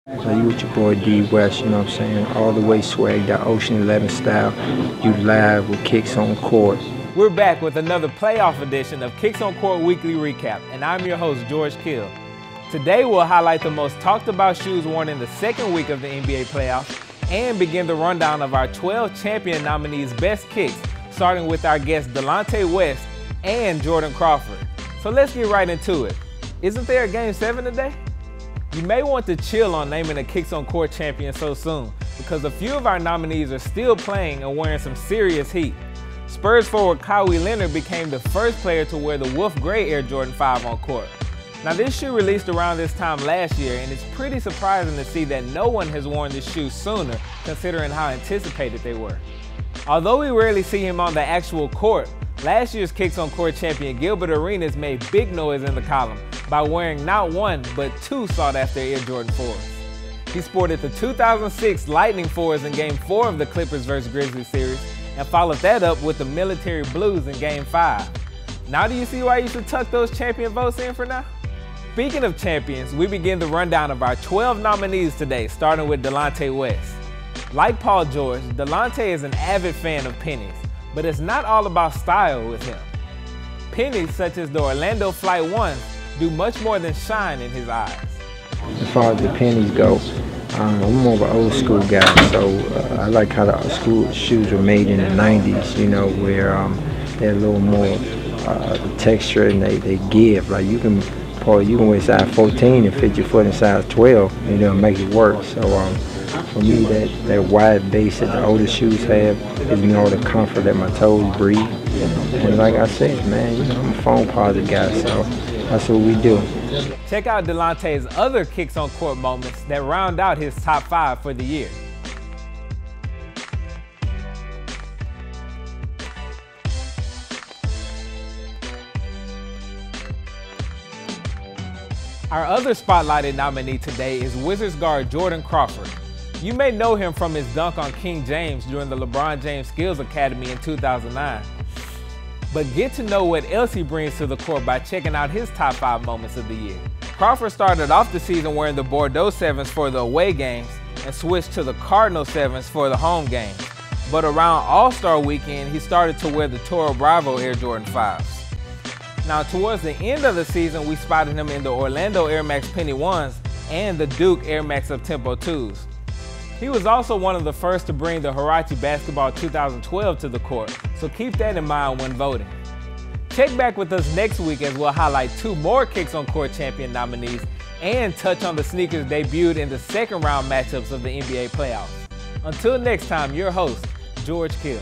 So you with your boy D West, you know what I'm saying? All the way swagged out, Ocean 11 style. You live with Kicks on Court. We're back with another playoff edition of Kicks on Court Weekly Recap, and I'm your host, George Kiel. Today we'll highlight the most talked about shoes worn in the second week of the NBA playoffs and begin the rundown of our 12 champion nominees' best kicks, starting with our guests Delonte West and Jordan Crawford. So let's get right into it. Isn't there a Game 7 today? You may want to chill on naming a Kicks on Court champion so soon, because a few of our nominees are still playing and wearing some serious heat. Spurs forward Kawhi Leonard became the first player to wear the Wolf Gray Air Jordan 5 on court. Now this shoe released around this time last year, and it's pretty surprising to see that no one has worn this shoe sooner, considering how anticipated they were. Although we rarely see him on the actual court, last year's Kicks on Court champion Gilbert Arenas made big noise in the column by wearing not one, but two sought-after Air Jordan 4s. He sported the 2006 Lightning 4s in Game 4 of the Clippers vs. Grizzlies series, and followed that up with the Military Blues in Game 5. Now do you see why you should tuck those champion votes in for now? Speaking of champions, we begin the rundown of our 12 nominees today, starting with Delonte West. Like Paul George, Delonte is an avid fan of pennies, but it's not all about style with him. Pennies such as the Orlando Flight 1s do much more than shine in his eyes. As far as the pennies go, I'm more of an old school guy, so I like how the school shoes were made in the 90s, you know, where they're a little more the texture and they give. Like you can wear size 14 and fit your foot in size 12, you know, and make it work. So for me, that wide base that the older shoes have gives me all the comfort that my toes breathe. And like I said, man, you know, I'm a foam positive guy, so that's what we do. Check out Delonte's other Kicks on Court moments that round out his top 5 for the year. Our other spotlighted nominee today is Wizards guard Jordan Crawford. You may know him from his dunk on King James during the LeBron James Skills Academy in 2009. But get to know what else he brings to the court by checking out his top 5 moments of the year. Crawford started off the season wearing the Bordeaux 7s for the away games and switched to the Cardinal 7s for the home games. But around All-Star weekend, he started to wear the Toro Bravo Air Jordan 5s. Now towards the end of the season, we spotted him in the Orlando Air Max Penny 1s and the Duke Air Max Up-Tempo 2s. He was also one of the first to bring the Huarache Basketball 2012 to the court, so keep that in mind when voting. Check back with us next week as we'll highlight 2 more Kicks on Court champion nominees and touch on the sneakers debuted in the second round matchups of the NBA playoffs. Until next time, your host, George Kiel.